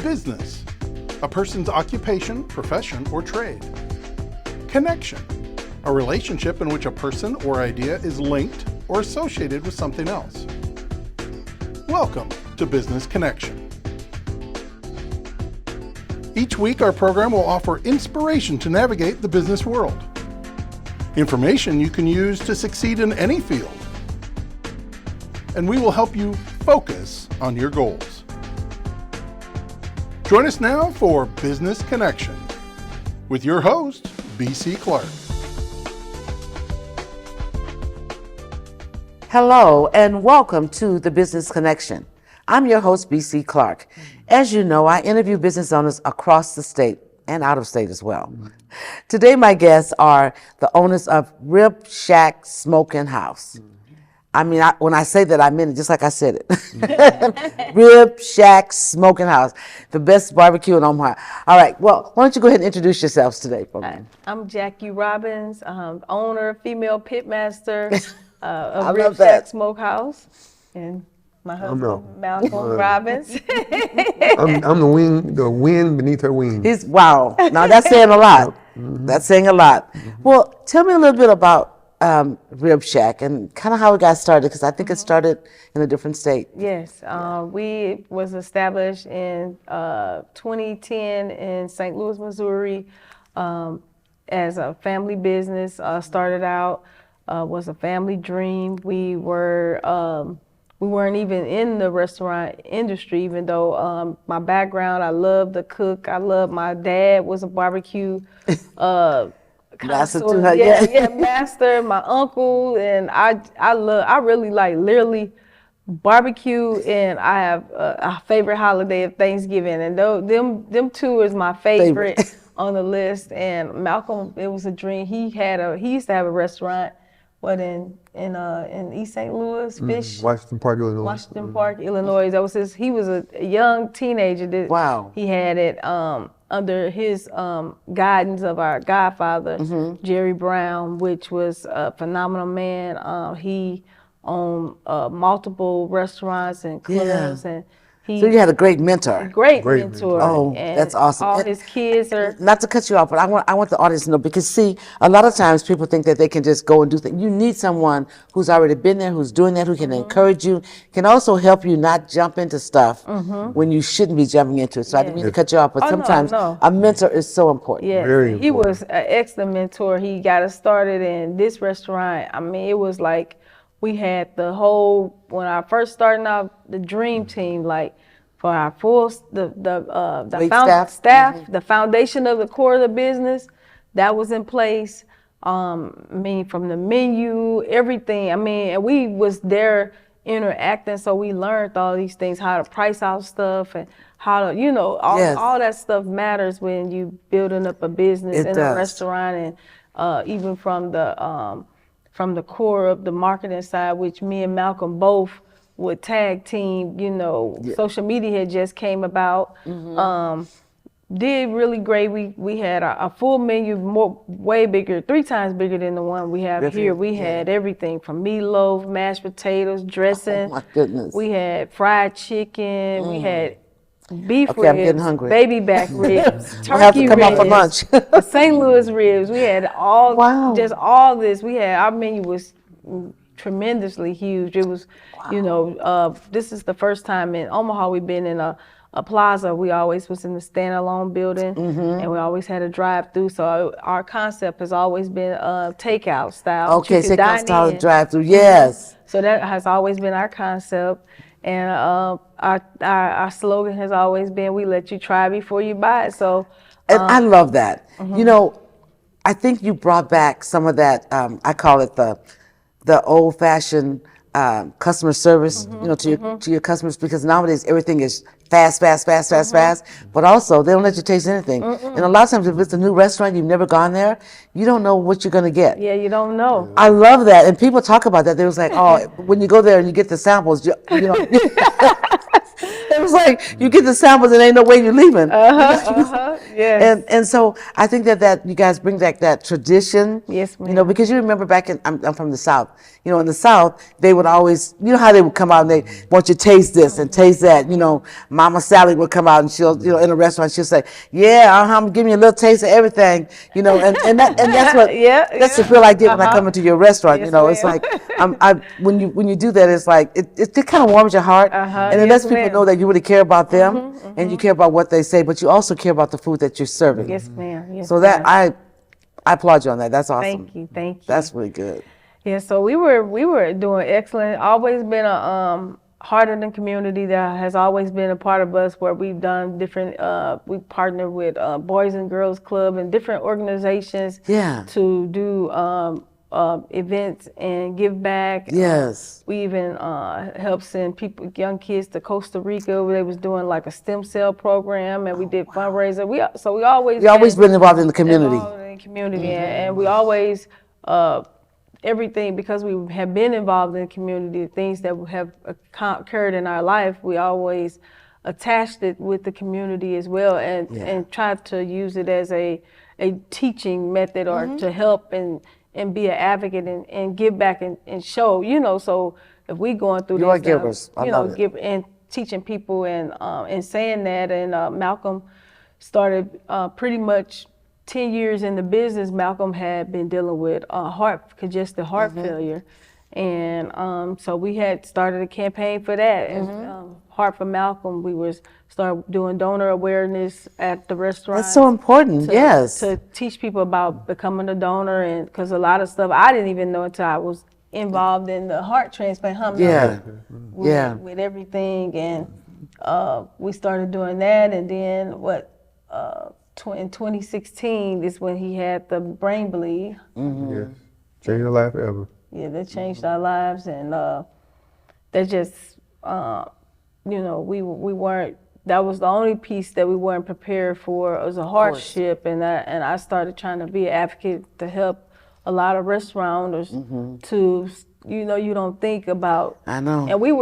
Business, a person's occupation, profession, or trade. Connection, a relationship in which a person or idea is linked or associated with something else. Welcome to Business Connection. Each week, our program will offer inspiration to navigate the business world. Information you can use to succeed in any field. And we will help you focus on your goals. Join us now for Business Connection with your host, B.C. Clark. Hello and welcome to the Business Connection. I'm your host, B.C. Clark. As you know, I interview business owners across the state and out of state as well. Today, my guests are the owners of Rib Shack Smokehouse. I mean, when I say that, I mean it just like I said it. Rib Shack Smokehouse, the best barbecue in Omaha. All right, well, why don't you go ahead and introduce yourselves today for me? I'm Jackie Robbins, owner, female pitmaster of love Rib that. Shack Smokehouse. And my husband, Malcolm Robbins. I'm the wind beneath her wings. Wow. Now that's saying a lot. That's saying a lot. Well, tell me a little bit about Rib Shack and kind of how it got started, because I think it started in a different state. Yes, we was established in 2010 in St. Louis, Missouri, as a family business. Started out was a family dream. We weren't even in the restaurant industry, even though my background, I love to cook. My dad was a barbecue Master connoisseur. to her, yeah, master. My uncle, and I really like literally barbecue, and I have a favorite holiday of Thanksgiving, and them two is my favorite on the list. And Malcolm, it was a dream. He used to have a restaurant. In East St. Louis, Fish. Washington Park, Illinois. Washington Park, Illinois. That was he was a young teenager. Wow. He had it under his guidance of our godfather, Jerry Brown, which was a phenomenal man. He owned multiple restaurants and clubs, and so you had a great mentor. Great mentor. Oh, and that's awesome. All his kids are. Not to cut you off, but I want the audience to know, because see, a lot of times people think that they can just go and do things. You need someone who's already been there, who's doing that, who can encourage you, can also help you not jump into stuff when you shouldn't be jumping into it. So I didn't mean to cut you off, but sometimes a mentor is so important. Yeah, Very he important. was an excellent mentor. He got us started in this restaurant. I mean, it was like we had the whole, when I first started out, the dream team, like for our full, the staff, the foundation of the core of the business, that was in place. I mean, from the menu, everything. I mean, and we was there interacting, so we learned all these things, how to price out stuff and how to, all that stuff matters when you building up a business in a restaurant, and even from the core of the marketing side, which me and Malcolm both would tag team. Social media had just came about. Did really great. We had a full menu, way bigger, 3 times bigger than the one we have here. We had everything from meatloaf, mashed potatoes, dressing. Oh my goodness. We had fried chicken. We had beef Okay, ribs, I'm getting hungry. baby back ribs, turkey I have to come ribs, out for lunch. St. Louis ribs. We had just all this. Our menu was tremendously huge. It was, this is the first time in Omaha we've been in a plaza. We always was in the standalone building, and we always had a drive-through. So our concept has always been takeout style. Okay, takeout style drive-through, yes. So that has always been our concept. And our slogan has always been, we let you try before you buy it. So, and I love that. I think you brought back some of that, I call it the old-fashioned customer service, to your customers, because nowadays everything is fast, but also they don't let you taste anything. And a lot of times if it's a new restaurant, you've never gone there, you don't know what you're going to get. Yeah, you don't know. I love that. And people talk about that. They was like, oh, when you go there and you get the samples, It was like you get the samples and ain't no way you're leaving. Yes. And so I think that you guys bring back that tradition. Yes, You know, ma'am. because you remember back in I'm from the South. You know, in the South they would always, you know how they would come out and they want you to taste this and taste that. You know, Mama Sally would come out and she'll, you know, in a restaurant she'll say, yeah, give me a little taste of everything. You know, and that's what that's the feel I get when I come into your restaurant. Yes, you know, it's ma'am. like when you do that, it's like it kind of warms your heart, and it lets Yes, people ma'am. know that you really care about them and you care about what they say, but you also care about the food that you're serving. Yes, ma'am. Yes, So that ma'am. I applaud you on that. That's awesome. Thank you. That's really good. Yeah, so we were doing excellent. Always been a heart in the community that has always been a part of us, where we've done different. We partner with Boys and Girls Club and different organizations. Yeah. To do events and give back. Yes. We even helped send young kids to Costa Rica, where they was doing like a stem cell program, and we did fundraiser. We always been involved in the community. And we always everything, because we have been involved in the community, things that have occurred in our life, we always attached it with the community as well, and tried to use it as a teaching method, or to help and be an advocate and give back and show, you know. So if we going through You this are givers. I love it. give and teaching people and saying that, and Malcolm started pretty much 10 years in the business. Malcolm had been dealing with congestive heart failure, and so we had started a campaign for that. And Heart for Malcolm, we started doing donor awareness at the restaurant. That's so important. Yes. To teach people about becoming a donor, and because a lot of stuff I didn't even know until I was involved in the heart transplant. With everything, and we started doing that, and then in 2016 is when he had the brain bleed. Yes, changed our life forever. Yeah, that changed our lives, and that just, we weren't. That was the only piece that we weren't prepared for. It was a hardship, and I started trying to be an advocate to help a lot of restaurant owners to, you don't think about. I know. And we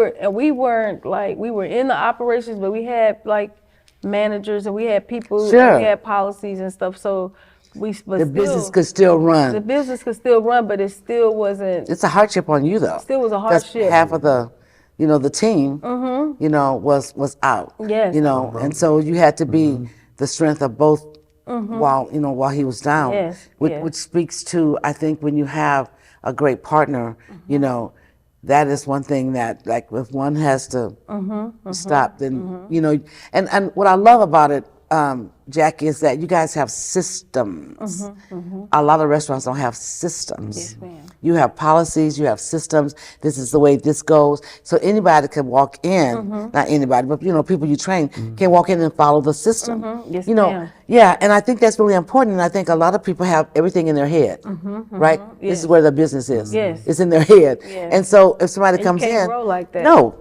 weren't like, we were in the operations, but we had like managers, and we had people, and we had policies and stuff. So business could still run. The business could still run, but it still wasn't. It's a hardship on you though. Still was a hardship. That's half of the, the team, was out. Yes. And so you had to be the strength of both while he was down. Yes. Which speaks to, I think, when you have a great partner, that is one thing that, like, if one has to stop, then, and what I love about it, Jackie, is that you guys have systems. A lot of restaurants don't have systems. Yes, ma'am. You have policies, you have systems. This is the way this goes. So anybody can walk in, not anybody, but people you train can walk in and follow the system. Yes, ma'am. Yeah, and I think that's really important. And I think a lot of people have everything in their head, right? Yes. This is where the business is. Yes. It's in their head. Yes. And so if somebody And comes you can't in, grow like that. no,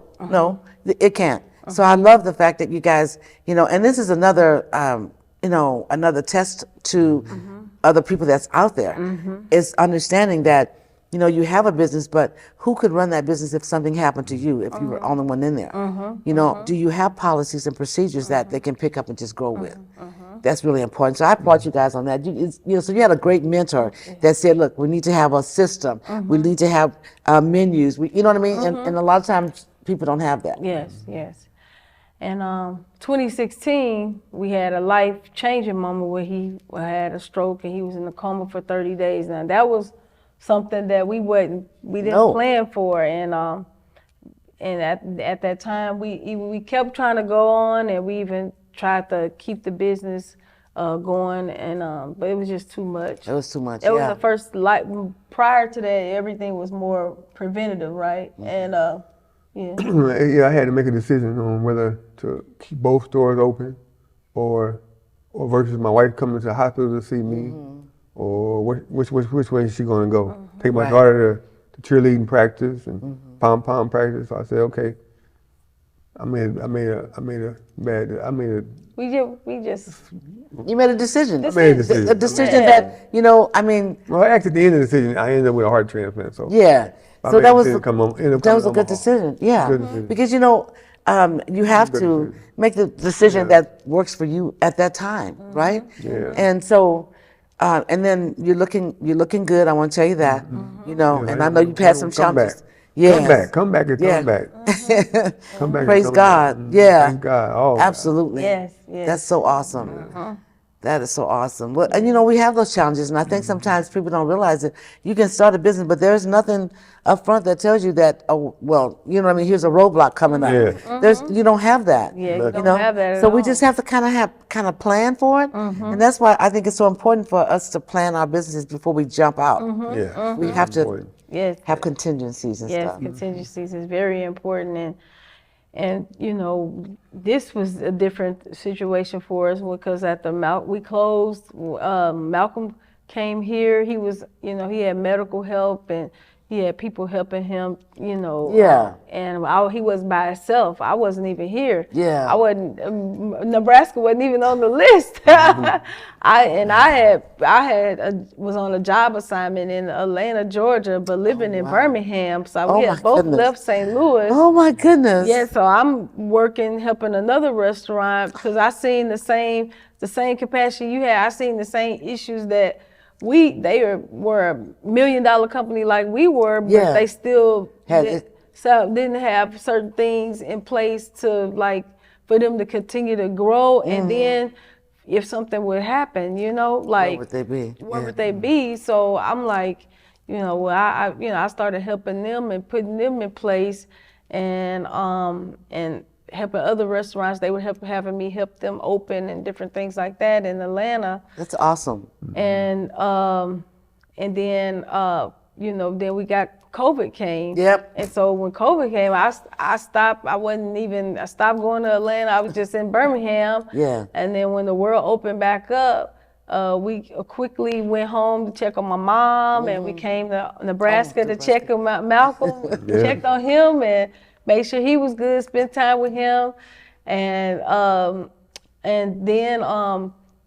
it can't. So I love the fact that you guys, and this is another, another test to other people that's out there, is understanding that, you have a business, but who could run that business if something happened to you, if you were the only one in there? Do you have policies and procedures that they can pick up and just grow with? That's really important. So I applaud you guys on that. So you had a great mentor that said, look, we need to have a system. We need to have menus. You know what I mean? And a lot of times people don't have that. Yes. And 2016, we had a life-changing moment where he had a stroke and he was in a coma for 30 days. Now that was something that we didn't plan for, and at that time we kept trying to go on, and we even tried to keep the business going, and but it was just too much. It was too much. It was the first prior to that, everything was more preventative, right? And I had to make a decision on whether to keep both stores open, or versus my wife coming to the hospital to see me, or which way is she going to go? Take my daughter to cheerleading practice and pom pom practice. So I said, okay. I made a bad. You made a decision. I made a decision. A decision that, Well, actually, at the end of the decision, I ended up with a heart transplant. So yeah. So that was a good decision. Yeah. Good decision. Because you have to make the decision that works for you at that time, right? Yeah. And so, and then you're looking good. I want to tell you that, you know. Yeah, And I know you've had some come back. challenges. Yes. Come back and Yeah. come back. Come back. Praise and come God. Back. Yeah. Thank God. Oh, Absolutely. Yes, yes. That's so awesome. That is so awesome. Well, and you know, we have those challenges, and I think sometimes people don't realize it. You can start a business, but there's nothing up front that tells you that, oh, well, you know what I mean, here's a roadblock coming up. Yeah. You don't have that. Yeah, you You don't know? have that at So we all. just have to kind of plan for it. And that's why I think it's so important for us to plan our businesses before we jump out. Yeah. We have to Important. Yes. have contingencies and Yes, stuff. contingencies is very important, and you know, this was a different situation for us because at the we closed. Malcolm came here. He was, you know, he had medical help and he had people helping him, you know. Yeah. And he was by himself. I wasn't even here. Yeah. I wasn't. Nebraska wasn't even on the list. Was on a job assignment in Atlanta, Georgia, but living in Birmingham. So we Oh, had my both goodness. left St. Louis. Oh my goodness. Yeah, so I'm working, helping another restaurant because I seen the same capacity you had. I seen the same issues that they were $1 million company like we were, but Yeah. they still Had didn't have certain things in place to for them to continue to grow. And then if something would happen, you know, like Where would they be? where Yeah. would they be? So I'm like, you know, well, I started helping them and putting them in place, and helping other restaurants. They were having me help them open and different things like that in Atlanta. That's awesome. And then you know, then we got COVID came. Yep. And so when COVID came, I stopped. I stopped going to Atlanta. I was just in Birmingham. Yeah. And then when the world opened back up, we quickly went home to check on my mom, and we came to Nebraska to check on Malcolm, checked on him and made sure he was good, spent time with him. And then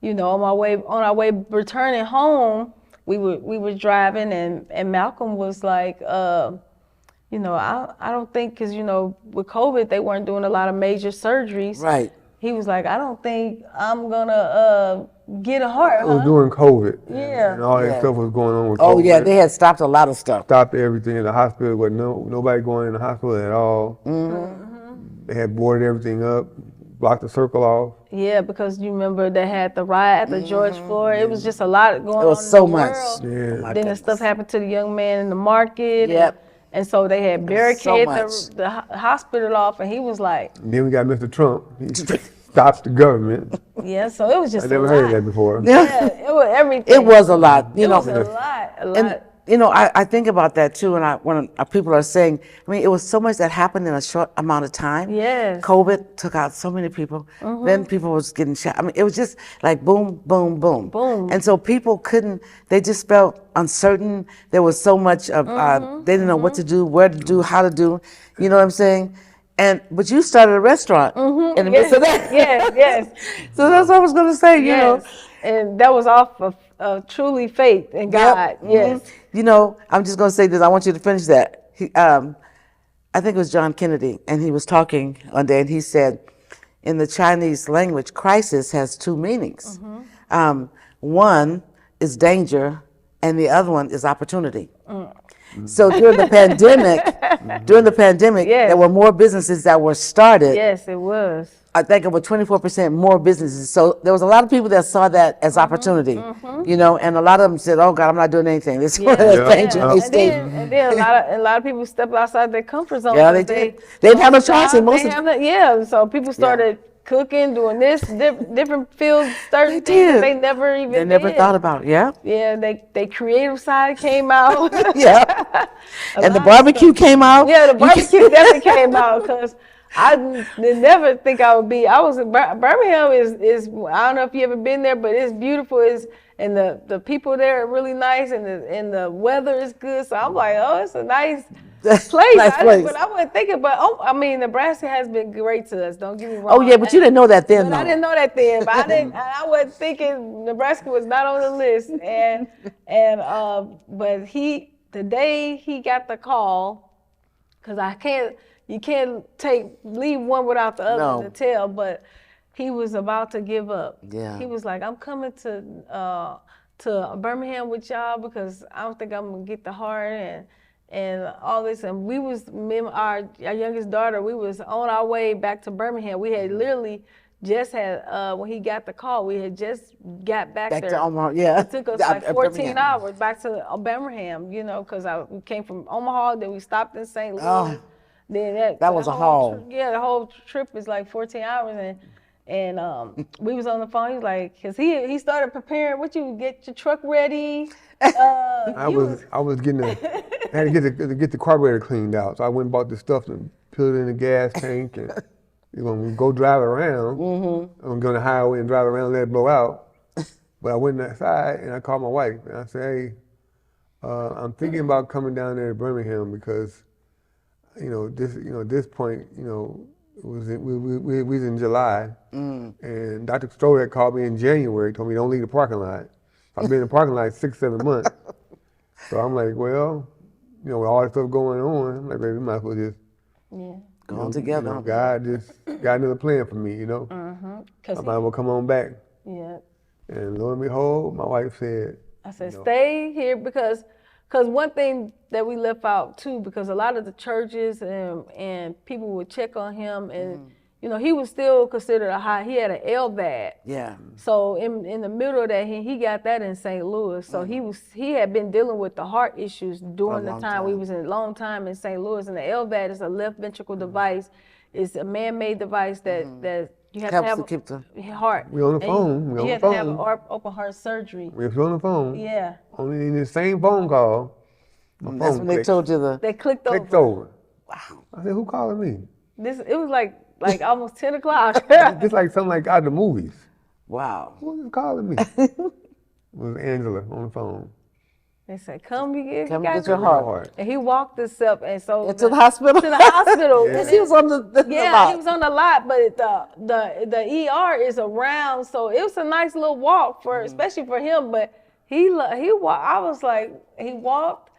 you know, on our way returning home, we were driving, and Malcolm was like, you know, I don't think, because you know, with COVID they weren't doing a lot of major surgeries. Right. He was like, I don't think I'm gonna get a heart. It was during COVID. Yeah. And all that Yeah. stuff was going on with Oh COVID. yeah, they had stopped a lot of stuff. Stopped everything in the hospital. But nobody going in the hospital at all. They had boarded everything up, blocked the circle off. Yeah, because you remember they had the riot at the George Floyd. It was just a lot going on. It was in so the much. world. Yeah. Oh, my Then the goodness. stuff happened to the young man in the market. Yep. And so they had barricaded much. the hospital off, and he was like, And then we got Mr. Trump. He stopped the government. yeah. So it was just I never a heard lot. of that before. Yeah, it was everything. It was a lot, you It know. was a lot. And you know, I think about that too, and when people are saying, I mean, it was so much that happened in a short amount of time. Yes. COVID took out so many people. Then people was getting shot. I mean, it was just like boom, boom, boom. Boom. And so people they just felt uncertain. There was so much of, they didn't know what to do, where to do, how to do. You know what I'm saying? But you started a restaurant in the midst of that. Yes. So that's what I was going to say, you know. Yes. And that was off of truly faith in God. Yep. Yes. You know, I'm just going to say this. I want you to finish that. I think it was John Kennedy, and he was talking one day, and he said, in the Chinese language, crisis has two meanings. One is danger, and the other one is opportunity. So during the pandemic, Yes. there were more businesses that were started. Yes, it was. I think it was 24% more businesses. So there was a lot of people that saw that as opportunity, you know, and a lot of them said, "Oh God, I'm not doing anything. This is danger." Yeah. They stayed. And then a lot of people stepped outside their comfort zone. Yeah, they did. They didn't have no choice in most of so people started cooking, doing this, different fields, certain They things that did. they never even They never did. thought about it. Yeah, Yeah, they creative side came out. yeah. And the lot of barbecue came out. Yeah, the barbecue definitely came out because I did never think I would be. I was in Birmingham is I don't know if you ever been there, but it's beautiful. And the people there are really nice, and the weather is good. So I'm like, oh, it's a nice place. Nice place. But I wasn't thinking. But I mean, Nebraska has been great to us. Don't get me wrong. Oh yeah, but you didn't know that then, But I though. didn't know that then. But I wasn't thinking Nebraska was not on the list. But the day he got the call, because you can't leave one without the other No. to tell. But he was about to give up. Yeah. He was like, I'm coming to Birmingham with y'all because I don't think I'm gonna get the heart and all this. And we was, me and our youngest daughter, we was on our way back to Birmingham. We had literally just had, when he got the call, we had just got back there. To Omaha, yeah. It took us Yeah, like 14 Birmingham. hours back to Birmingham, you know, because we came from Omaha, then we stopped in St. Louis. Oh, Then that was a haul. the whole trip is like 14 hours. And we was on the phone. He was like, cause he started preparing. What you get your truck ready? I was getting I had to get the carburetor cleaned out. So I went and bought the stuff and put it in the gas tank and when we go drive around, I'm gonna go on the highway and drive around and let it blow out. But I went outside and I called my wife and I said, hey, I'm thinking about coming down there to Birmingham because, at this point, we was in July, and Dr. Stroh had called me in January, told me don't leave the parking lot. I've been in the parking lot 6-7 months. So I'm like, well, with all that stuff going on, I'm like, baby, we might as well just Go on together. God just got another plan for me, I might as well come on back. Yeah. And lo and behold, my wife said, I said, stay here because one thing that we left out too, because a lot of the churches and people would check on him and, he was still considered he had an LVAD. Yeah. So in the middle of that, he got that in St. Louis. So he had been dealing with the heart issues during the time we was in a long time in St. Louis. And the LVAD is a left ventricle device. It's a man-made device that you have to have to keep the heart. We on the phone. You have to have open heart surgery. We was on the phone. Yeah. Only in the same phone call. That's when they told you They clicked over. Wow. I said, who calling me? It was like almost 10 o'clock. It's like something like out of the movies. Wow. Who is calling me? It was Angela on the phone. They said, come get your heart. And he walked us up and so To the hospital? To the hospital. And he was on the lot. He was on the lot, but the ER is around, so it was a nice little walk especially for him. But he walked. I was like, he walked,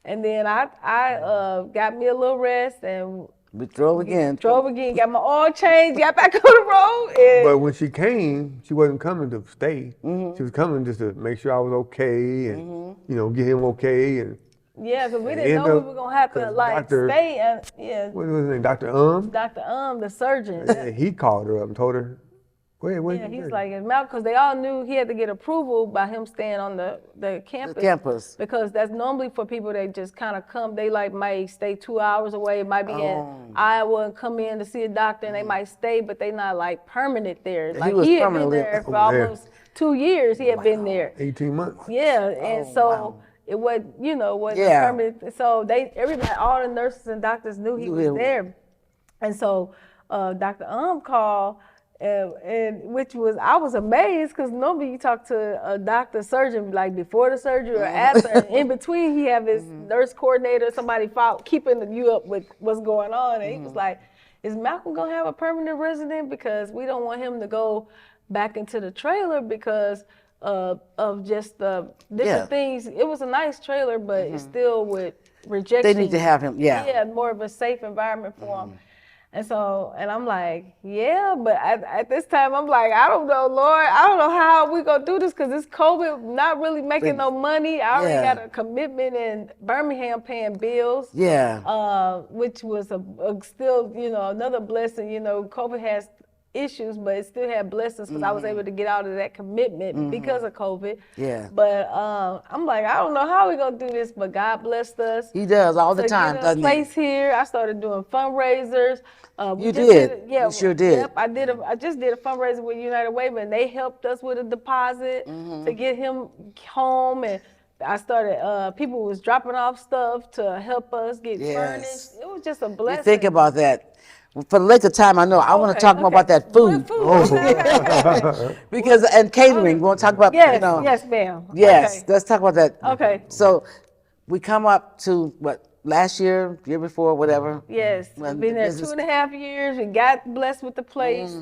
and then I got me a little rest and we drove again. Got my oil changed, got back on the road. And but when she came, she wasn't coming to stay. She was coming just to make sure I was okay and get him okay and. Yeah, because we didn't know we were gonna have to stay. What was his name? Dr. Dr. the surgeon. Yeah, he called her up and told her, go ahead, Yeah, he's like, because they all knew he had to get approval by him staying on the campus. The campus. Because that's normally for people that just kind of come. They might stay 2 hours away, might be in Iowa and come in to see a doctor, and they might stay, but they not permanent there. He had been there for almost 2 years. He had been there. 18 months. Yeah, and it was, wasn't permanent. So everybody, all the nurses and doctors knew he was there. And so Dr. called, and which was, I was amazed because normally you talk to a doctor, surgeon, before the surgery or after. And in between, he have his nurse coordinator, somebody keeping you up with what's going on. And he was like, is Malcolm going to have a permanent resident? Because we don't want him to go back into the trailer because of just the different things. It was a nice trailer, but it's still with rejection. They need to have him, Yeah, more of a safe environment for him. And so, and I'm like, yeah, but at this time, I'm like, I don't know, Lord. I don't know how we going to do this because this COVID not really making no money. I already got a commitment in Birmingham paying bills. Yeah. Which was still, another blessing. COVID has issues, but it still had blessings because I was able to get out of that commitment because of COVID. Yeah. But I'm like, I don't know how we're going to do this, but God blessed us. He does all the time, doesn't he? Place here. I started doing fundraisers. You did. You sure did. Yep, I just did a fundraiser with United Way, and they helped us with a deposit to get him home. And I started, people was dropping off stuff to help us get furnished. It was just a blessing. You think about that. For the length of time, I know. I want to talk more about that food. Because, and catering, we want to talk about, Yes, ma'am. Yes, Okay. let's talk about that. Okay. So we come up to, last year, year before, whatever? Yes, When been the there business- 2.5 years. We got blessed with the place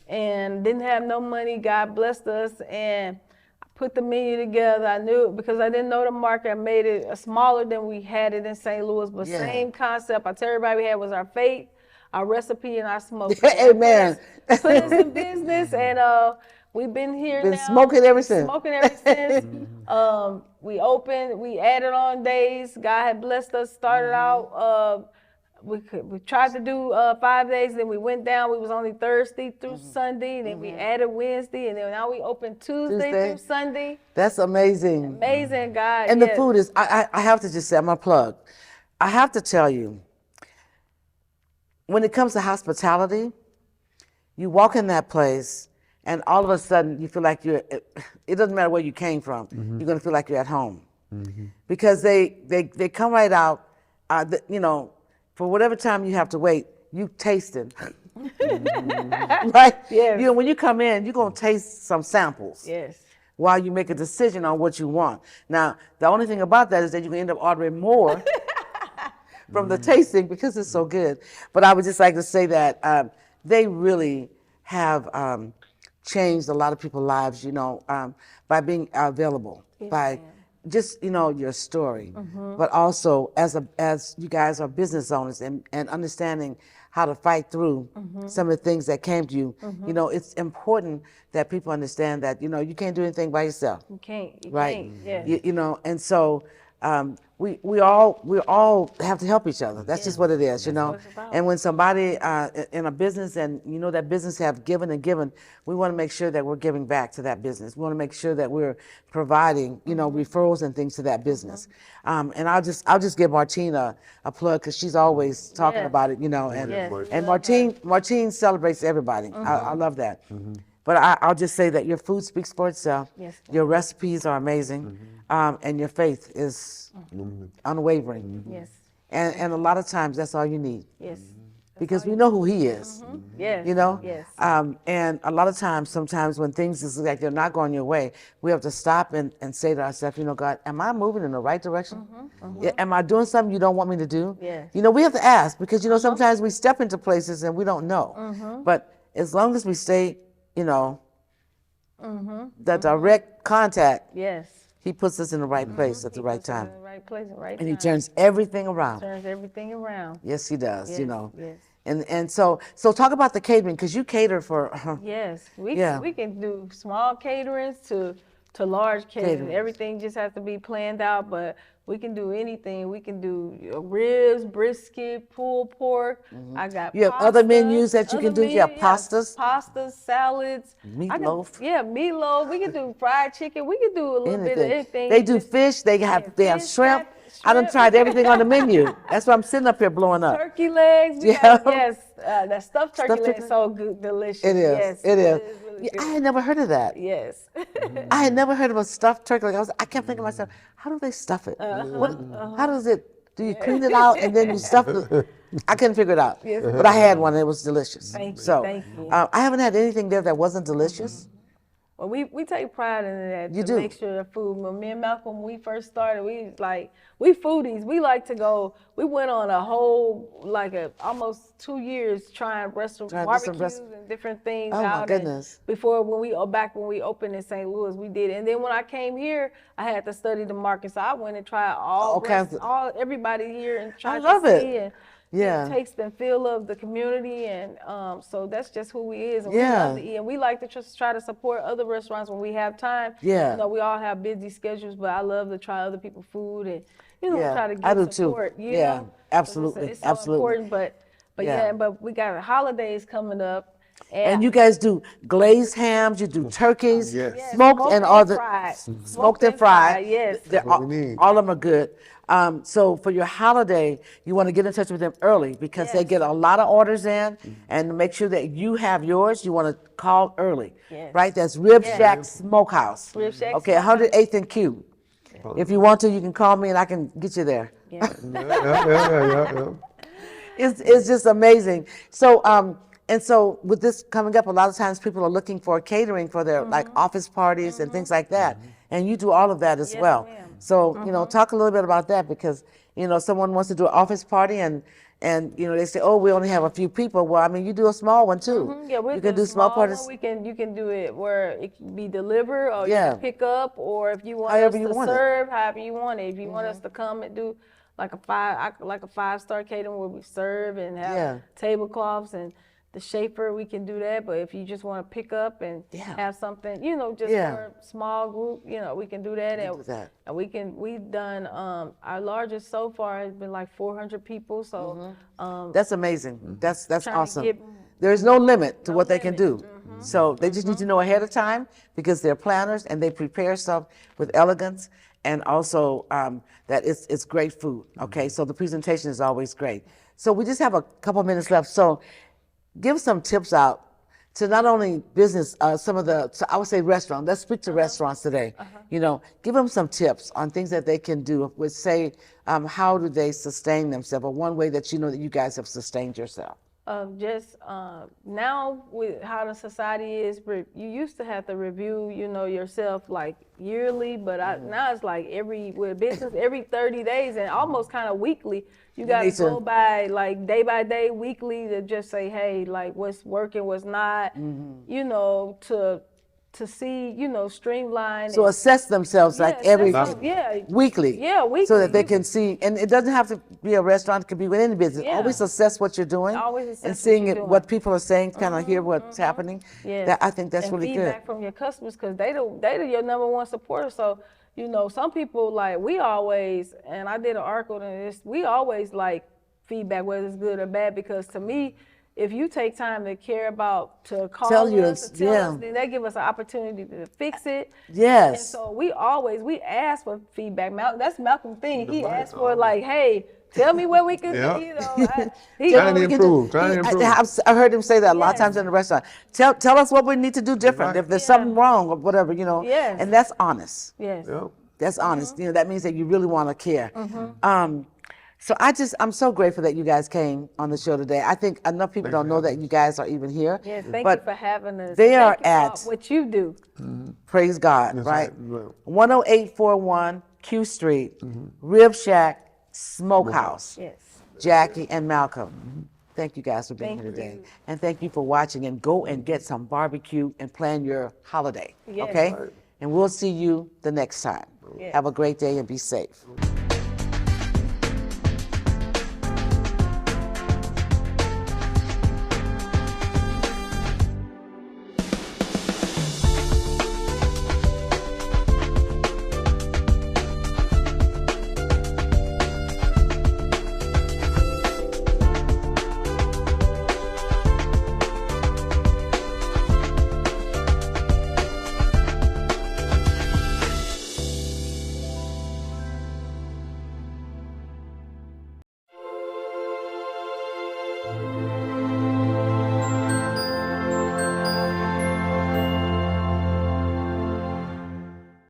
and didn't have no money. God blessed us and I put the menu together. I knew it because I didn't know the market. I made it smaller than we had it in St. Louis, but same concept. I tell everybody we had was our faith, our recipe and our smoke. Amen. Put us in business, and we've been here Been now. smoking ever since. Smoking ever since. We opened, we added on days. God had blessed us. Started out. We tried to do 5 days, then we went down. We was only Thursday through Sunday, then we added Wednesday, and then now we open Tuesday through Sunday. That's amazing. Amazing, God. And the food is, I have to just say, I'm a plug. I have to tell you, when it comes to hospitality, you walk in that place, and all of a sudden you feel like it doesn't matter where you came from, you're going to feel like you're at home. Because they come right out, you know, for whatever time you have to wait, you taste it. Right? Yes. You know, when you come in, you're going to taste some samples. Yes. While you make a decision on what you want. Now, the only thing about that is that you can end up ordering more from the tasting because it's so good. But I would just like to say that they really have changed a lot of people's lives, you know, by being available, by just, you know, your story, but also as you guys are business owners and understanding how to fight through some of the things that came to you. You know, it's important that people understand that, you know, you can't do anything by yourself. You can't. Right. Yes. You know, and so we all have to help each other. That's just what it is, you know. what it's about. And when somebody in a business, and you know that business have given and given, we want to make sure that we're giving back to that business. We want to make sure that we're providing, you know, referrals and things to that business. And I'll just give Martina a plug because she's always talking Yes. about it, you know. Yes. And Martine celebrates everybody. I love that. But I'll just say that your food speaks for itself. Yes. Your recipes are amazing, and your faith is unwavering. Yes. And a lot of times that's all you need, Yes. because we know who He is. Yes. You know. Yes. And a lot of times, sometimes when things is like they're not going your way, we have to stop and say to ourselves, you know, God, am I moving in the right direction? Am I doing something you don't want me to do? Yes. You know, we have to ask because you know sometimes we step into places and we don't know. But as long as we stay, you know, the direct contact, Yes. He puts us in the right place at the right Puts us time. in the right place, and right And He time. turns everything around. Turns everything around. Yes, He does, you Yes, know. yes. And so talk about the catering, because you cater for, Yes, we can do small caterings to large catering. Caterings. Everything just has to be planned out, but we can do anything. We can do ribs, brisket, pulled pork. I got You have other menus that you other can do? You have pastas? pastas, salads, Meatloaf? meatloaf. We can do fried chicken. We can do a little bit of anything. They do fish, they have fish, shrimp. I done shrimp. tried everything on the menu. That's why I'm sitting up here blowing up. Turkey legs. We Yeah. got, yes, that stuffed turkey Stuffed leg turkey? so good, delicious. It is. Yes, It is. really Yeah, good. I had never heard of that. Yes. I had never heard of a stuffed turkey. Like I kept thinking to myself, how do they stuff it? How does it? Do you clean it out and then you stuff it? I couldn't figure it out. Yes. But I had one and it was delicious. Thank you, So thank you. I haven't had anything there that wasn't delicious. Well, we take pride in that. You to do. make sure the food. When me and Malcolm, when we first started, we foodies. We like to go. We went on a whole almost 2 years trying barbecues and different things Oh, my out. And goodness. before when we opened in St. Louis, we did it. And then when I came here, I had to study the market, so I went and tried everybody here and tried love to it. see and Yeah. taste and feel of the community, and so that's just who we is. And Yeah. we love to eat, and we like to just try to support other restaurants when we have time. Yeah. You know, we all have busy schedules, but I love to try other people's food and Yeah, try to get I do too. support. You Yeah, know? absolutely, It's so absolutely. important, but Yeah. but we got holidays coming up, And you guys do glazed hams, you do turkeys, Yes. Yes, smoked and all the fried. smoked and fried. Yes. They're what all, we need. all of them are good. So for your holiday, you want to get in touch with them early because they Yes. get a lot of orders in, and to make sure that you have yours, you want to call early, Yes. right? That's Rib Yes. Shack Smokehouse. Rib Shack Okay, 108th and Q. If you want to, you can call me and I can get you there. Yeah. Yeah. It's just amazing. So and so with this coming up, a lot of times people are looking for catering for their like office parties and things like that, and you do all of that as Yes, well. ma'am. So you know, talk a little bit about that, because you know someone wants to do an office party and you know they say, oh, we only have a few people. Well, I mean, you do a small one too. Yeah, we you can do small parties. You can do it where it can be delivered, or you Yeah. can pick up, or if you want However us you to want it. serve, however you want it. If you want us to come and do like a 5-star catering where we serve and have Yeah. tablecloths and the shaper, we can do that. But if you just want to pick up and Yeah. have something, you know, just Yeah. for a small group, you know, we can do that. We can do that. And we've done, our largest so far has been like 400 people. So, That's amazing. That's trying to awesome. get- There's no limit to No what they can do. limit. So they just need to know ahead of time because they're planners and they prepare stuff with elegance and also that it's great food. Okay, so the presentation is always great. So we just have a couple minutes left. So give some tips out to not only business, some of the, so I would say restaurant. Let's speak to restaurants today. You know, give them some tips on things that they can do. Would say, how do they sustain themselves, or one way that you know that you guys have sustained yourself. Now with how the society is, you used to have to review, you know, yourself like yearly, but now it's like with business every 30 days and almost kind of weekly. You got to need to- go by like day by day, weekly to just say, hey, like what's working, what's not, you know, to see, you know, streamline. So and- assess themselves like Yeah, every assess them, yeah. weekly. Yeah, weekly. So that they can see, and it doesn't have to be a restaurant, it could be with any business. Yeah. Always assess what you're doing. Always assess and what seeing you're it, doing. what people are saying, kind of hear what's happening. Yes. I think that's and really feedback good. from your customers because they your number one supporter. So, you know, some people like we always, and I did an article on this, we always like feedback, whether it's good or bad, because to me, if you take time to care about, to call Tell us, to tell yeah. us, then that give us an opportunity to fix it. Yes. And so we ask for feedback. That's Malcolm's thing. He asked for like, hey, tell me what we can Yeah. do. You know, Trying to improve, trying to improve. I heard him say that a lot of Yes. times in the restaurant. Tell us what we need to do different. Right. If there's Yeah. something wrong or whatever, you know. Yes. And that's honest. Yes. Yeah. That's honest. You know, that means that you really want to care. So I'm so grateful that you guys came on the show today. I think enough people don't know that you guys are even here. Yes, thank but you for having us. they Thank are you for at- what you do. praise God, That's right? right. 10841 Q Street, Rib Shack, Smokehouse. Yes. Jackie and Malcolm. Thank you guys for being here Thank today. you. And thank you for watching, and go and get some barbecue and plan your holiday. Yes. Okay? And we'll see you the next time. Yes. Have a great day and be safe.